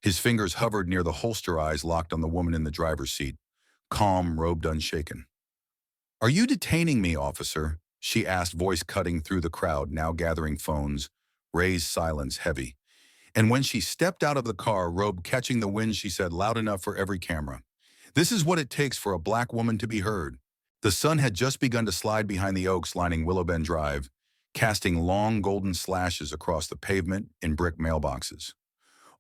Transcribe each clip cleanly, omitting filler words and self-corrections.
His fingers hovered near the holster, eyes locked on the woman in the driver's seat, calm, robed, unshaken. "Are you detaining me, officer?" she asked, voice cutting through the crowd, now gathering phones, raised silence heavy. And when she stepped out of the car, robe catching the wind, she said, loud enough for every camera, "This is what it takes for a black woman to be heard." The sun had just begun to slide behind the oaks lining Willowbend Drive, casting long golden slashes across the pavement in brick mailboxes.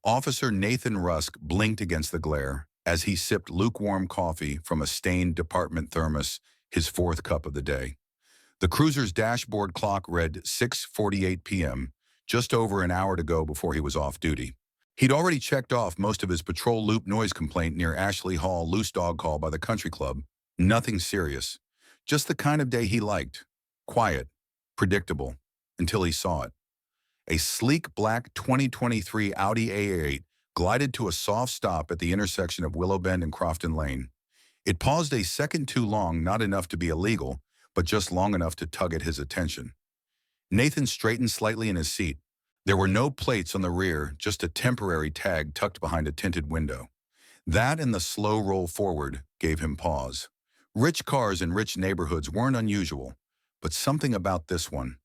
Officer Nathan Rusk blinked against the glare as he sipped lukewarm coffee from a stained department thermos, his fourth cup of the day. The cruiser's dashboard clock read 6:48 p.m., just over an hour to go before he was off duty. He'd already checked off most of his patrol loop noise complaint near Ashley Hall loose dog call by the country club. Nothing serious. Just the kind of day he liked. Quiet, predictable, until he saw it. A sleek black 2023 Audi A8 glided to a soft stop at the intersection of Willowbend and Crofton Lane. It paused a second too long, not enough to be illegal, but just long enough to tug at his attention. Nathan straightened slightly in his seat. There were no plates on the rear, just a temporary tag tucked behind a tinted window. That and the slow roll forward gave him pause. Rich cars in rich neighborhoods weren't unusual, but something about this one.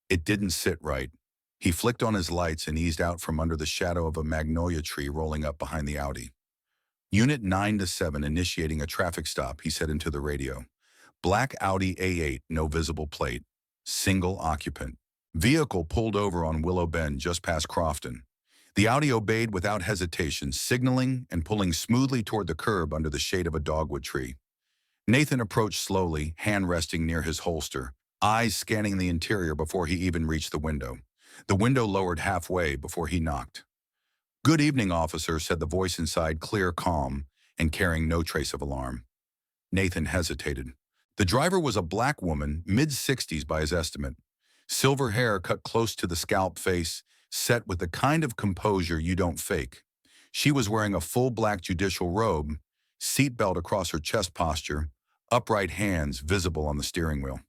It didn't sit right. He flicked on his lights and eased out from under the shadow of a magnolia tree rolling up behind the Audi. Unit 9 to 7 initiating a traffic stop, he said into the radio. Black Audi A8, no visible plate. Single occupant. Vehicle pulled over on Willow Bend just past Crofton. The Audi obeyed without hesitation, signaling and pulling smoothly toward the curb under the shade of a dogwood tree. Nathan approached slowly, hand resting near his holster, eyes scanning the interior before he even reached the window. The window lowered halfway before he knocked. "Good evening, officer," said the voice inside, clear, calm, and carrying no trace of alarm. Nathan hesitated. The driver was a black woman, mid-60s by his estimate. Silver hair cut close to the scalp, face set with the kind of composure you don't fake. She was wearing a full black judicial robe, seatbelt across her chest posture, upright hands visible on the steering wheel.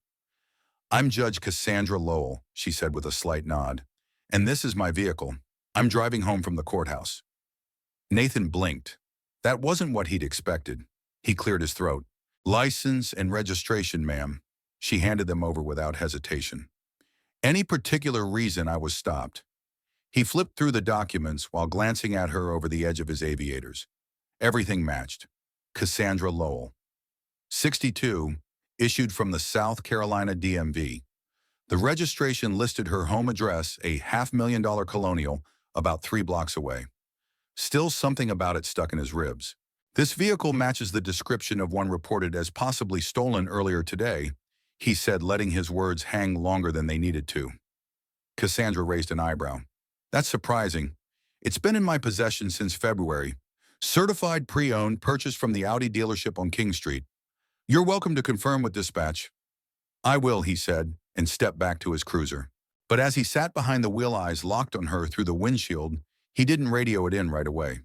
"I'm Judge Cassandra Lowell," she said with a slight nod, "and this is my vehicle. I'm driving home from the courthouse." Nathan blinked. That wasn't what he'd expected. He cleared his throat. "License and registration, ma'am." She handed them over without hesitation. "Any particular reason I was stopped?" He flipped through the documents while glancing at her over the edge of his aviators. Everything matched. Cassandra Lowell. 62, issued from the South Carolina DMV. The registration listed her home address, a $500,000 colonial, about 3 blocks away. Still something about it stuck in his ribs. "This vehicle matches the description of one reported as possibly stolen earlier today," he said, letting his words hang longer than they needed to. Cassandra raised an eyebrow. "That's surprising. It's been in my possession since February. Certified pre-owned, purchased from the Audi dealership on King Street. You're welcome to confirm with dispatch." "I will," he said, and stepped back to his cruiser. But as he sat behind the wheel, eyes locked on her through the windshield, he didn't radio it in right away.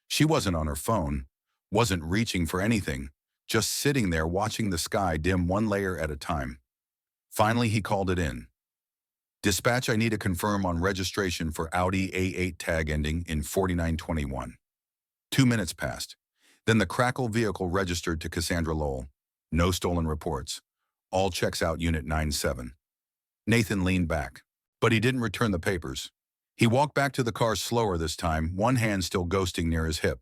She wasn't on her phone, wasn't reaching for anything, just sitting there watching the sky dim one layer at a time. Finally, he called it in. "Dispatch, I need to confirm on registration for Audi A8 tag ending in 4921. 2 minutes passed. Then the Crackle vehicle registered to Cassandra Lowell. No stolen reports. All checks out Unit 9-7. Nathan leaned back, but he didn't return the papers. He walked back to the car slower this time, one hand still ghosting near his hip.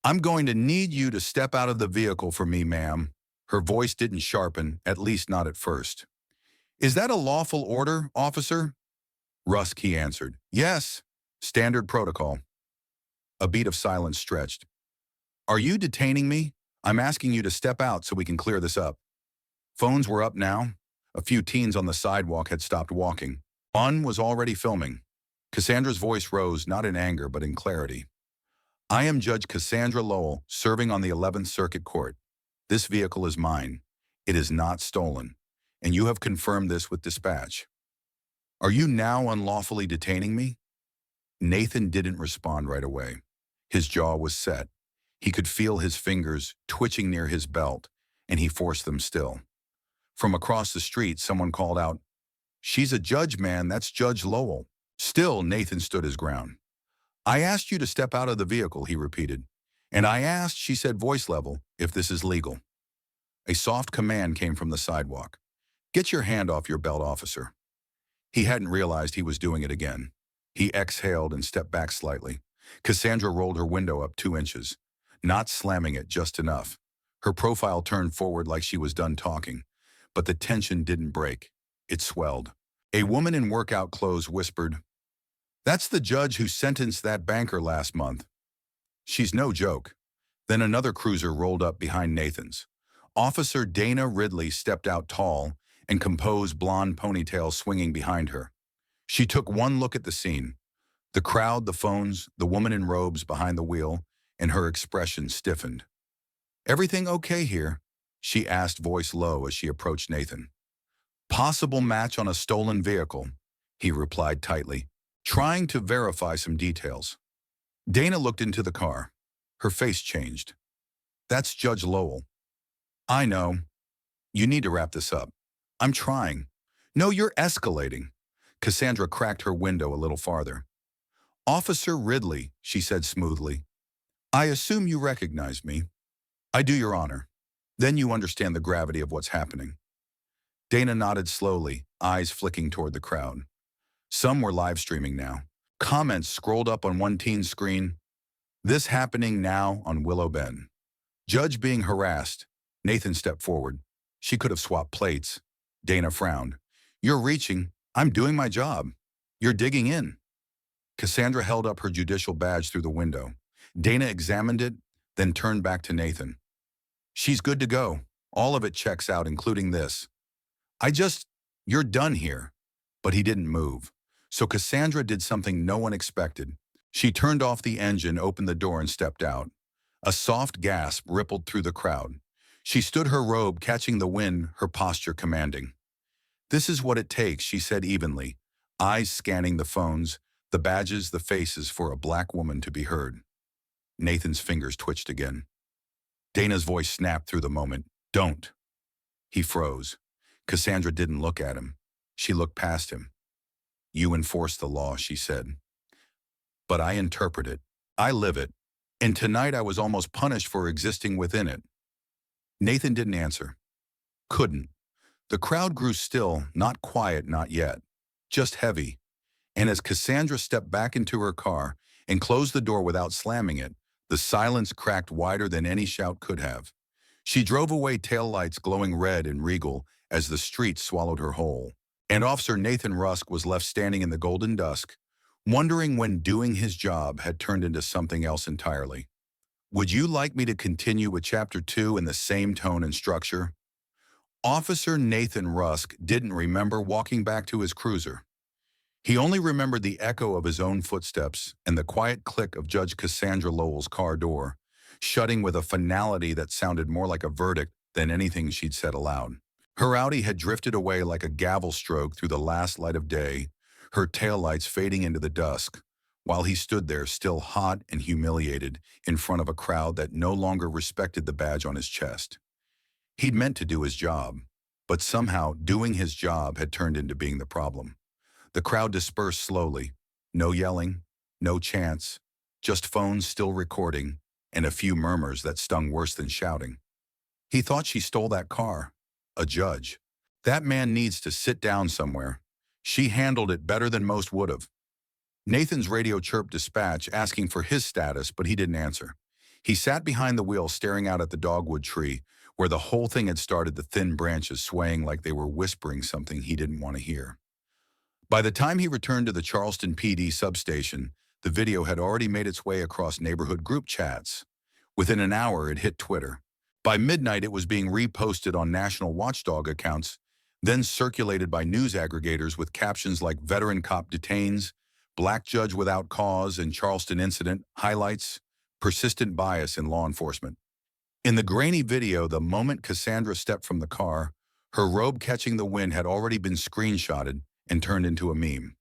"I'm going to need you to step out of the vehicle for me, ma'am." Her voice didn't sharpen, at least not at first. "Is that a lawful order, officer?" "Rusk," he answered. "Yes. Standard protocol." A beat of silence stretched. "Are you detaining me? I'm asking you to step out so we can clear this up." Phones were up now. A few teens on the sidewalk had stopped walking. One was already filming. Cassandra's voice rose, not in anger, but in clarity. "I am Judge Cassandra Lowell, serving on the 11th Circuit Court. This vehicle is mine. It is not stolen, and you have confirmed this with dispatch. Are you now unlawfully detaining me?" Nathan didn't respond right away. His jaw was set. He could feel his fingers twitching near his belt, and he forced them still. From across the street, someone called out, "She's a judge, man. That's Judge Lowell." Still, Nathan stood his ground. I asked you to step out of the vehicle, he repeated. And I asked, she said voice level, if this is legal. A soft command came from the sidewalk. Get your hand off your belt, officer. He hadn't realized he was doing it again. He exhaled and stepped back slightly. Cassandra rolled her window up 2 inches, not slamming it just enough. Her profile turned forward like she was done talking, but the tension didn't break. It swelled. A woman in workout clothes whispered, "That's the judge who sentenced that banker last month. She's no joke." Then another cruiser rolled up behind Nathan's. Officer Dana Ridley stepped out tall and composed, blonde ponytail swinging behind her. She took one look at the scene. The crowd, the phones, the woman in robes behind the wheel, and her expression stiffened. "Everything okay here?" she asked, voice low as she approached Nathan. "Possible match on a stolen vehicle," he replied tightly, trying to verify some details. Dana looked into the car. Her face changed. "That's Judge Lowell." "I know. You need to wrap this up." "I'm trying." "No, you're escalating." Cassandra cracked her window a little farther. "Officer Ridley," she said smoothly. "I assume you recognize me." "I do, Your Honor." "Then you understand the gravity of what's happening." Dana nodded slowly, eyes flicking toward the crowd. Some were live streaming now. Comments scrolled up on one teen's screen. "This happening now on Willow Bend. Judge being harassed." Nathan stepped forward. She could have swapped plates. Dana frowned. "You're reaching. I'm doing my job. You're digging in." Cassandra held up her judicial badge through the window. Dana examined it, then turned back to Nathan. "She's good to go. All of it checks out, including this." "You're done here." But he didn't move. So Cassandra did something no one expected. She turned off the engine, opened the door, and stepped out. A soft gasp rippled through the crowd. She stood her robe catching the wind, her posture commanding. "This is what it takes," she said evenly, eyes scanning the phones, the badges, the faces, for a black woman to be heard. Nathan's fingers twitched again. Dana's voice snapped through the moment. "Don't." He froze. Cassandra didn't look at him. She looked past him. "You enforce the law," she said. "But I interpret it. I live it. And tonight I was almost punished for existing within it." Nathan didn't answer. Couldn't. The crowd grew still, not quiet, not yet. Just heavy. And as Cassandra stepped back into her car and closed the door without slamming it, the silence cracked wider than any shout could have. She drove away, taillights glowing red and regal as the street swallowed her whole. And Officer Nathan Rusk was left standing in the golden dusk, wondering when doing his job had turned into something else entirely. Would you like me to continue with Chapter 2 in the same tone and structure? Officer Nathan Rusk didn't remember walking back to his cruiser. He only remembered the echo of his own footsteps and the quiet click of Judge Cassandra Lowell's car door, shutting with a finality that sounded more like a verdict than anything she'd said aloud. Her Audi had drifted away like a gavel stroke through the last light of day, her taillights fading into the dusk, while he stood there still hot and humiliated in front of a crowd that no longer respected the badge on his chest. He'd meant to do his job, but somehow doing his job had turned into being the problem. The crowd dispersed slowly. No yelling, no chants, just phones still recording, and a few murmurs that stung worse than shouting. He thought she stole that car. A judge. That man needs to sit down somewhere. She handled it better than most would have. Nathan's radio chirped dispatch, asking for his status, but he didn't answer. He sat behind the wheel, staring out at the dogwood tree, where the whole thing had started, the thin branches swaying like they were whispering something he didn't want to hear. By the time he returned to the Charleston PD substation, the video had already made its way across neighborhood group chats. Within an hour, it hit Twitter. By midnight, it was being reposted on national watchdog accounts, then circulated by news aggregators with captions like "Veteran Cop Detains," "Black Judge Without Cause," and "Charleston Incident highlights persistent bias in law enforcement." In the grainy video, the moment Cassandra stepped from the car, her robe catching the wind had already been screenshotted and turned into a meme.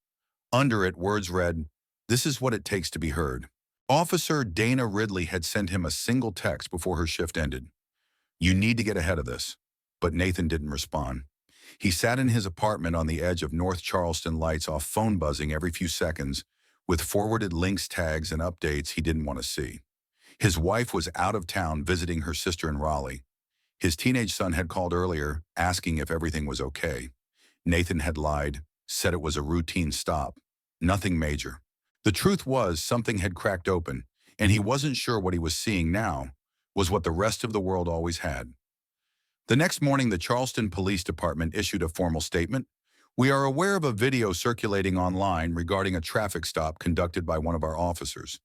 Under it, words read, "This is what it takes to be heard." Officer Dana Ridley had sent him a single text before her shift ended. "You need to get ahead of this." But Nathan didn't respond. He sat in his apartment on the edge of North Charleston, lights off, phone buzzing every few seconds, with forwarded links, tags, and updates he didn't want to see. His wife was out of town visiting her sister in Raleigh. His teenage son had called earlier, asking if everything was okay. Nathan had lied, said it was a routine stop. Nothing major. The truth was something had cracked open, and he wasn't sure what he was seeing now was what the rest of the world always had. The next morning, the Charleston Police Department issued a formal statement. We are aware of a video circulating online regarding a traffic stop conducted by one of our officers.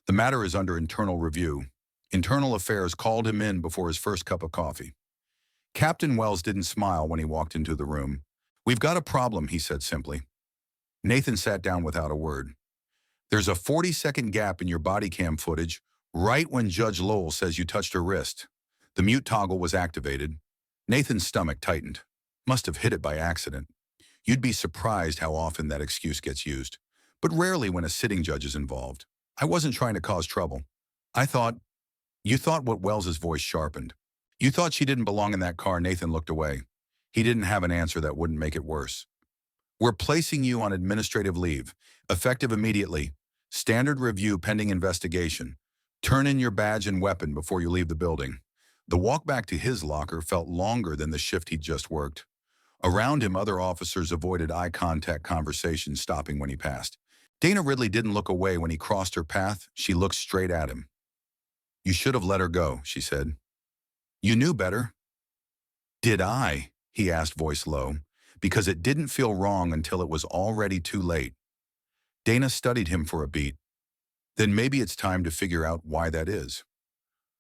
The matter is under internal review. Internal Affairs called him in before his first cup of coffee. Captain Wells didn't smile when he walked into the room. We've got a problem, he said simply. Nathan sat down without a word. There's a 40-second gap in your body cam footage right when Judge Lowell says you touched her wrist. The mute toggle was activated. Nathan's stomach tightened. Must have hit it by accident. You'd be surprised how often that excuse gets used, but rarely when a sitting judge is involved. I wasn't trying to cause trouble. You thought what Wells's voice sharpened. You thought she didn't belong in that car. Nathan looked away. He didn't have an answer that wouldn't make it worse. We're placing you on administrative leave, effective immediately. Standard review pending investigation. Turn in your badge and weapon before you leave the building. The walk back to his locker felt longer than the shift he'd just worked. Around him, other officers avoided eye contact conversations, stopping when he passed. Dana Ridley didn't look away when he crossed her path. She looked straight at him. You should have let her go, she said. You knew better. Did I? He asked, voice low, because it didn't feel wrong until it was already too late. Dana studied him for a beat. Then maybe it's time to figure out why that is.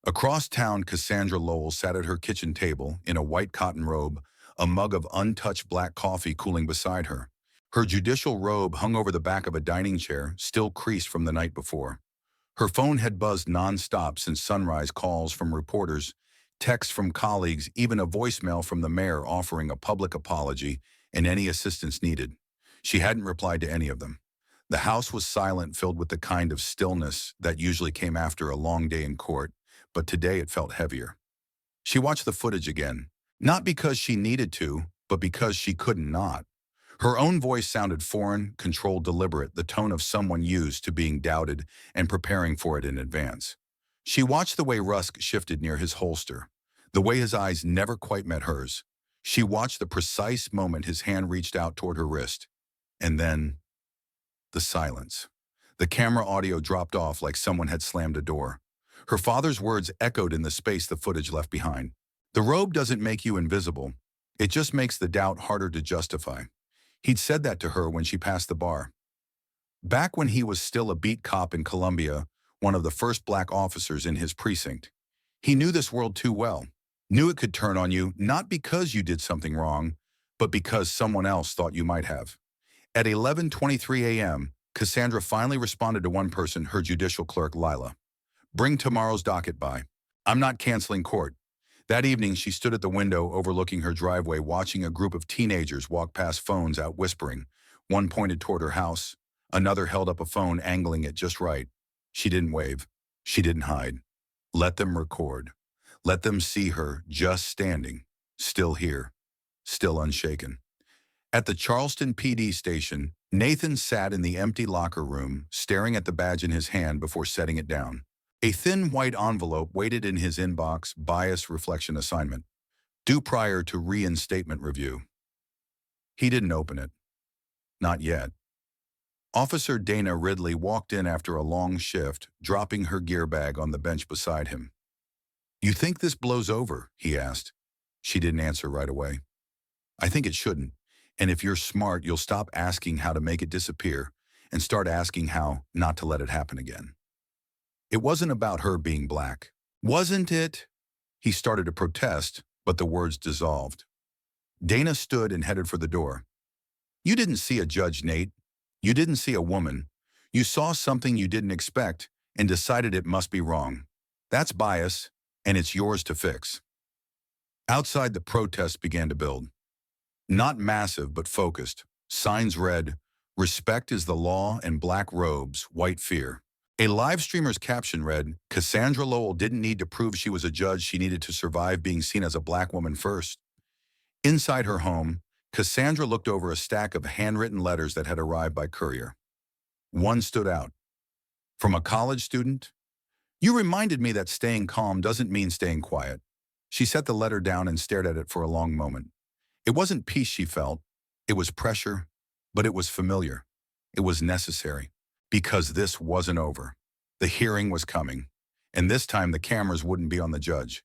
Across town, Cassandra Lowell sat at her kitchen table in a white cotton robe, a mug of untouched black coffee cooling beside her. Her judicial robe hung over the back of a dining chair, still creased from the night before. Her phone had buzzed nonstop since sunrise, calls from reporters, texts from colleagues, even a voicemail from the mayor offering a public apology and any assistance needed. She hadn't replied to any of them. The house was silent, filled with the kind of stillness that usually came after a long day in court, but today it felt heavier. She watched the footage again, not because she needed to, but because she couldn't not. Her own voice sounded foreign, controlled, deliberate, the tone of someone used to being doubted and preparing for it in advance. She watched the way Rusk shifted near his holster, the way his eyes never quite met hers. She watched the precise moment his hand reached out toward her wrist. And then, the silence. The camera audio dropped off like someone had slammed a door. Her father's words echoed in the space the footage left behind. The robe doesn't make you invisible. It just makes the doubt harder to justify. He'd said that to her when she passed the bar. Back when he was still a beat cop in Columbia, one of the first black officers in his precinct. He knew this world too well. Knew it could turn on you, not because you did something wrong, but because someone else thought you might have. At 11:23 a.m., Cassandra finally responded to one person, her judicial clerk, Lila. Bring tomorrow's docket by. I'm not canceling court. That evening, she stood at the window overlooking her driveway, watching a group of teenagers walk past, phones out whispering. One pointed toward her house. Another held up a phone, angling it just right. She didn't wave. She didn't hide. Let them record. Let them see her just standing, still here, still unshaken. At the Charleston PD station, Nathan sat in the empty locker room, staring at the badge in his hand before setting it down. A thin white envelope waited in his inbox, bias reflection assignment, due prior to reinstatement review. He didn't open it. Not yet. Officer Dana Ridley walked in after a long shift, dropping her gear bag on the bench beside him. You think this blows over? He asked. She didn't answer right away. I think it shouldn't. And if you're smart, you'll stop asking how to make it disappear and start asking how not to let it happen again. It wasn't about her being black. Wasn't it? He started to protest, but the words dissolved. Dana stood and headed for the door. You didn't see a judge, Nate. You didn't see a woman. You saw something you didn't expect and decided it must be wrong. That's bias, and it's yours to fix. Outside, the protests began to build. Not massive, but focused. Signs read, "Respect is the law," and black robes, white fear. A live streamer's caption read, Cassandra Lowell didn't need to prove she was a judge. She needed to survive being seen as a black woman first. Inside her home, Cassandra looked over a stack of handwritten letters that had arrived by courier. One stood out. From a college student? You reminded me that staying calm doesn't mean staying quiet. She set the letter down and stared at it for a long moment. It wasn't peace she felt. It was pressure, but it was familiar. It was necessary. Because this wasn't over. The hearing was coming. And this time the cameras wouldn't be on the judge.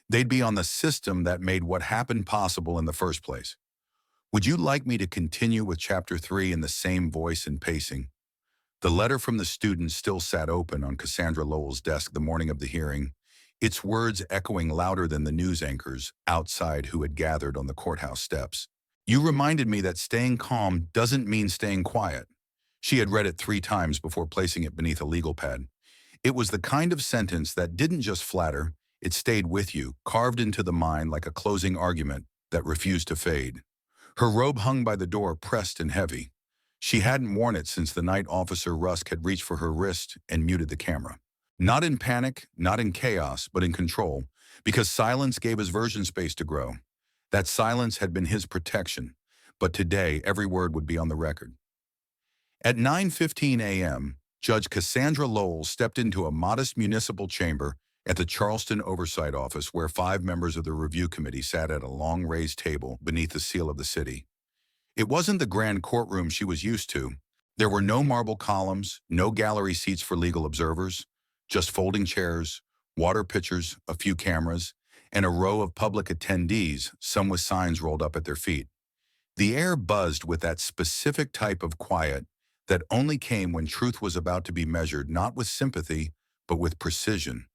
They'd be on the system that made what happened possible in the first place. Would you like me to continue with Chapter 3 in the same voice and pacing? The letter from the student still sat open on Cassandra Lowell's desk the morning of the hearing, its words echoing louder than the news anchors outside who had gathered on the courthouse steps. You reminded me that staying calm doesn't mean staying quiet. She had read it 3 times before placing it beneath a legal pad. It was the kind of sentence that didn't just flatter, it stayed with you, carved into the mind like a closing argument that refused to fade. Her robe hung by the door, pressed and heavy. She hadn't worn it since the night Officer Rusk had reached for her wrist and muted the camera. Not in panic, not in chaos, but in control, because silence gave his version space to grow. That silence had been his protection, but today every word would be on the record. At 9:15 a.m., Judge Cassandra Lowell stepped into a modest municipal chamber at the Charleston Oversight Office where 5 members of the review committee sat at a long raised table beneath the seal of the city. It wasn't the grand courtroom she was used to. There were no marble columns, no gallery seats for legal observers, just folding chairs, water pitchers, a few cameras, and a row of public attendees, some with signs rolled up at their feet. The air buzzed with that specific type of quiet that only came when truth was about to be measured not with sympathy, but with precision.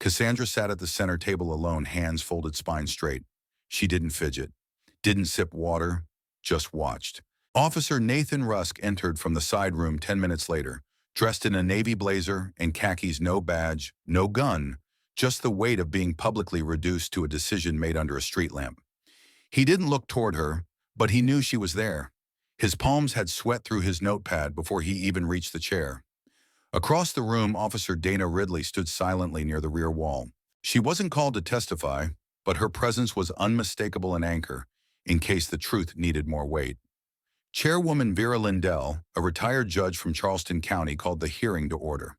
Cassandra sat at the center table alone, hands folded, spine straight. She didn't fidget, didn't sip water, just watched. Officer Nathan Rusk entered from the side room 10 minutes later, dressed in a navy blazer and khakis, no badge, no gun, just the weight of being publicly reduced to a decision made under a street lamp. He didn't look toward her, but he knew she was there. His palms had sweat through his notepad before he even reached the chair. Across the room, Officer Dana Ridley stood silently near the rear wall. She wasn't called to testify, but her presence was unmistakable, an anchor, in case the truth needed more weight. Chairwoman Vera Lindell, a retired judge from Charleston County, called the hearing to order.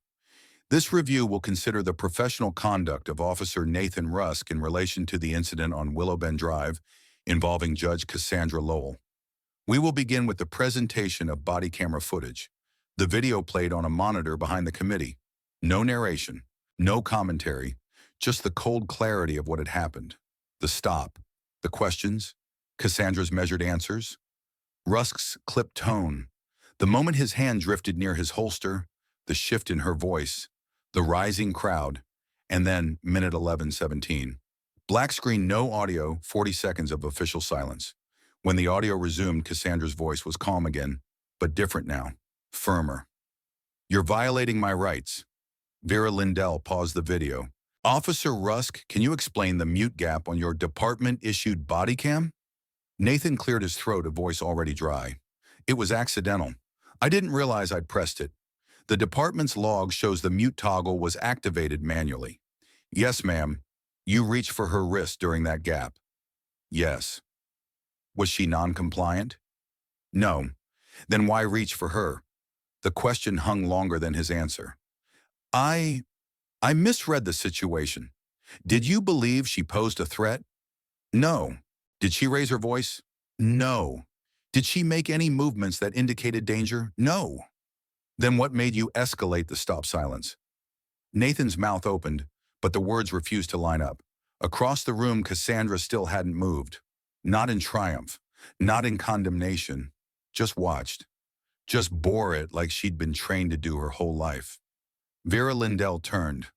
This review will consider the professional conduct of Officer Nathan Rusk in relation to the incident on Willow Bend Drive involving Judge Cassandra Lowell. We will begin with the presentation of body camera footage. The video played on a monitor behind the committee. No narration, no commentary, just the cold clarity of what had happened. The stop, the questions, Cassandra's measured answers, Rusk's clipped tone, the moment his hand drifted near his holster, the shift in her voice, the rising crowd, and then minute 11:17. Black screen, no audio, 40 seconds of official silence. When the audio resumed, Cassandra's voice was calm again, but different now, firmer. You're violating my rights. Vera Lindell paused the video. Officer Rusk, can you explain the mute gap on your department-issued body cam? Nathan cleared his throat, a voice already dry. It was accidental. I didn't realize I'd pressed it. The department's log shows the mute toggle was activated manually. Yes, ma'am. You reached for her wrist during that gap. Yes. Was she non-compliant? No. Then why reach for her? The question hung longer than his answer. I misread the situation. Did you believe she posed a threat? No. Did she raise her voice? No. Did she make any movements that indicated danger? No. Then what made you escalate the stop silence? Nathan's mouth opened, but the words refused to line up. Across the room, Cassandra still hadn't moved. Not in triumph, not in condemnation, just watched. Just bore it like she'd been trained to do her whole life. Vera Lindell turned.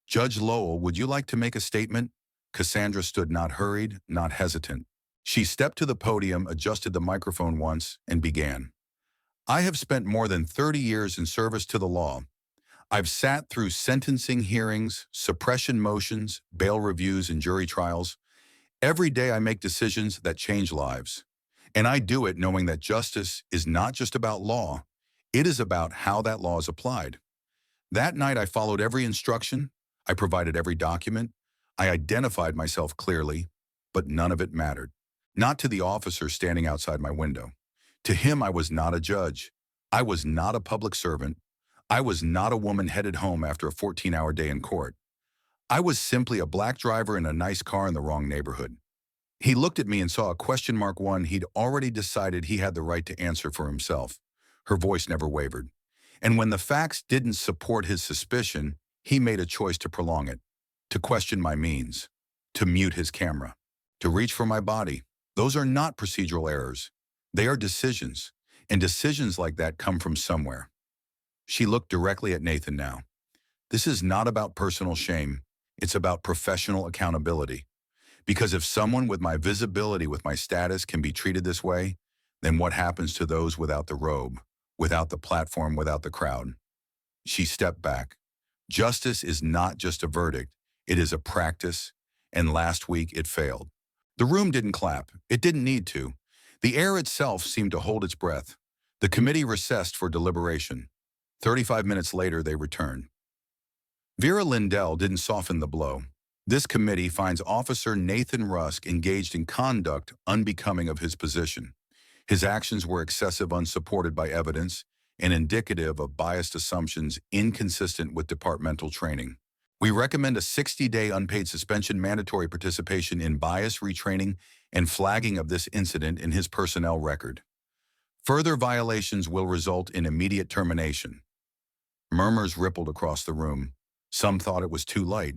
Judge Lowell, would you like to make a statement? Cassandra stood, not hurried, not hesitant. She stepped to the podium, adjusted the microphone once, and began. I have spent more than 30 years in service to the law. I've sat through sentencing hearings, suppression motions, bail reviews, and jury trials. Every day I make decisions that change lives. And I do it knowing that justice is not just about law, it is about how that law is applied. That night I followed every instruction, I provided every document, I identified myself clearly, but none of it mattered. Not to the officer standing outside my window. To him I was not a judge, I was not a public servant. I was not a woman headed home after a 14-hour day in court. I was simply a black driver in a nice car in the wrong neighborhood. He looked at me and saw a question mark one he'd already decided he had the right to answer for himself. Her voice never wavered. And when the facts didn't support his suspicion, he made a choice to prolong it, to question my means, to mute his camera, to reach for my body. Those are not procedural errors. They are decisions, and decisions like that come from somewhere. She looked directly at Nathan now. This is not about personal shame. It's about professional accountability. Because if someone with my visibility, with my status, can be treated this way, then what happens to those without the robe, without the platform, without the crowd? She stepped back. Justice is not just a verdict. It is a practice, and last week it failed. The room didn't clap. It didn't need to. The air itself seemed to hold its breath. The committee recessed for deliberation. 35 minutes later, they returned. Vera Lindell didn't soften the blow. This committee finds Officer Nathan Rusk engaged in conduct unbecoming of his position. His actions were excessive, unsupported by evidence, and indicative of biased assumptions inconsistent with departmental training. We recommend a 60-day unpaid suspension, mandatory participation in bias retraining, and flagging of this incident in his personnel record. Further violations will result in immediate termination. Murmurs rippled across the room. Some thought it was too light,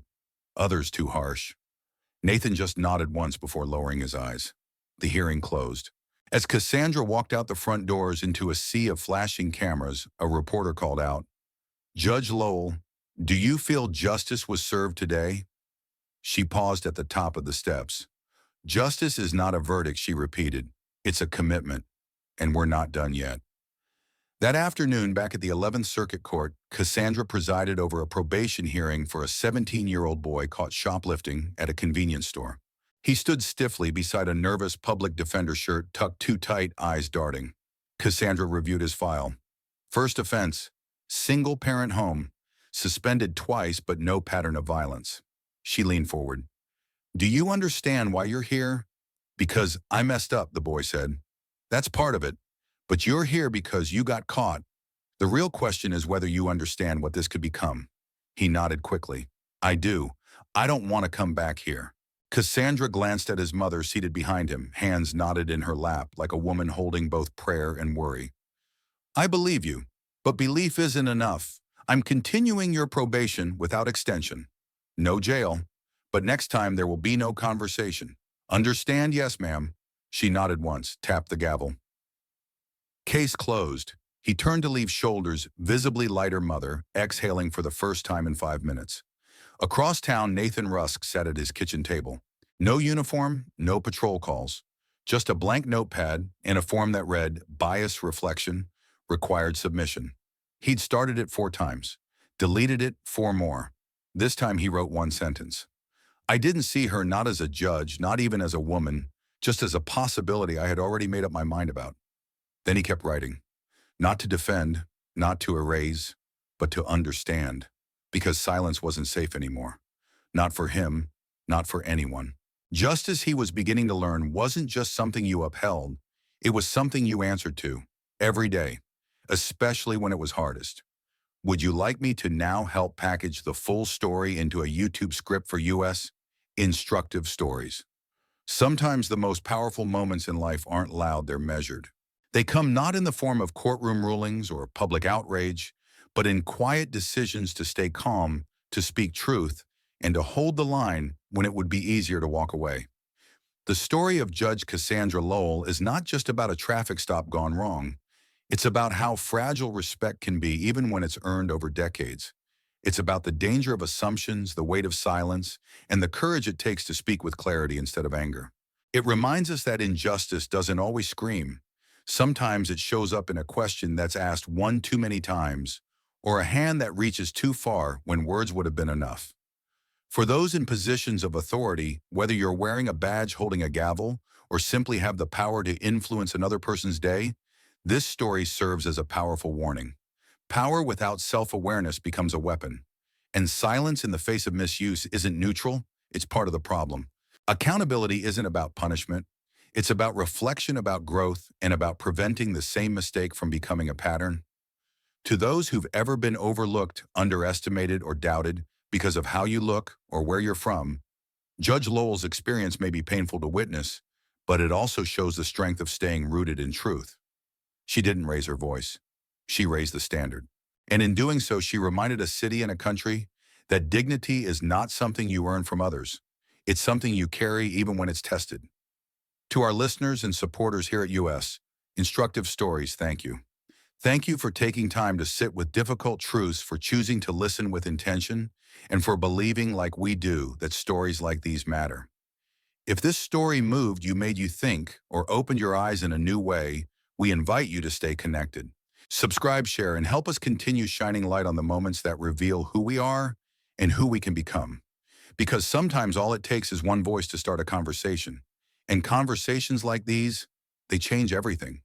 others too harsh. Nathan just nodded once before lowering his eyes. The hearing closed. As Cassandra walked out the front doors into a sea of flashing cameras, a reporter called out, "Judge Lowell, do you feel justice was served today?" She paused at the top of the steps. "Justice is not a verdict," she repeated. "It's a commitment, and we're not done yet." That afternoon, back at the 11th Circuit Court, Cassandra presided over a probation hearing for a 17-year-old boy caught shoplifting at a convenience store. He stood stiffly beside a nervous public defender shirt tucked too tight, eyes darting. Cassandra reviewed his file. First offense, single-parent home, suspended twice but no pattern of violence. She leaned forward. "Do you understand why you're here?" "Because I messed up," the boy said. "That's part of it. But you're here because you got caught. The real question is whether you understand what this could become." He nodded quickly. "I do. I don't want to come back here." Cassandra glanced at his mother seated behind him, hands knotted in her lap like a woman holding both prayer and worry. "I believe you, but belief isn't enough. I'm continuing your probation without extension. No jail, but next time there will be no conversation. Understand?" "Yes, ma'am." She nodded once, tapped the gavel. Case closed. He turned to leave Shoulders' visibly lighter mother, exhaling for the first time in 5 minutes. Across town, Nathan Rusk sat at his kitchen table. No uniform, no patrol calls. Just a blank notepad and a form that read, "Bias reflection, required submission." He'd started it 4 times, deleted it 4 more. This time he wrote 1 sentence. "I didn't see her not as a judge, not even as a woman, just as a possibility I had already made up my mind about." Then he kept writing. Not to defend, not to erase, but to understand. Because silence wasn't safe anymore. Not for him, not for anyone. Justice, he was beginning to learn, wasn't just something you upheld. It was something you answered to, every day, especially when it was hardest. Would you like me to now help package the full story into a YouTube script for US? Instructive stories. Sometimes the most powerful moments in life aren't loud, they're measured. They come not in the form of courtroom rulings or public outrage, but in quiet decisions to stay calm, to speak truth, and to hold the line when it would be easier to walk away. The story of Judge Cassandra Lowell is not just about a traffic stop gone wrong. It's about how fragile respect can be even when it's earned over decades. It's about the danger of assumptions, the weight of silence, and the courage it takes to speak with clarity instead of anger. It reminds us that injustice doesn't always scream. Sometimes it shows up in a question that's asked one too many times, or a hand that reaches too far when words would have been enough. For those in positions of authority, whether you're wearing a badge, holding a gavel, or simply have the power to influence another person's day, this story serves as a powerful warning. Power without self-awareness becomes a weapon, and silence in the face of misuse isn't neutral, it's part of the problem. Accountability isn't about punishment. It's about reflection, about growth, and about preventing the same mistake from becoming a pattern. To those who've ever been overlooked, underestimated, or doubted because of how you look or where you're from, Judge Lowell's experience may be painful to witness, but it also shows the strength of staying rooted in truth. She didn't raise her voice. She raised the standard. And in doing so, she reminded a city and a country that dignity is not something you earn from others. It's something you carry even when it's tested. To our listeners and supporters here at US, Instructive Stories, thank you. Thank you for taking time to sit with difficult truths, for choosing to listen with intention, and for believing like we do that stories like these matter. If this story moved you, made you think, or opened your eyes in a new way, we invite you to stay connected. Subscribe, share, and help us continue shining light on the moments that reveal who we are and who we can become. Because sometimes all it takes is one voice to start a conversation. And conversations like these, they change everything.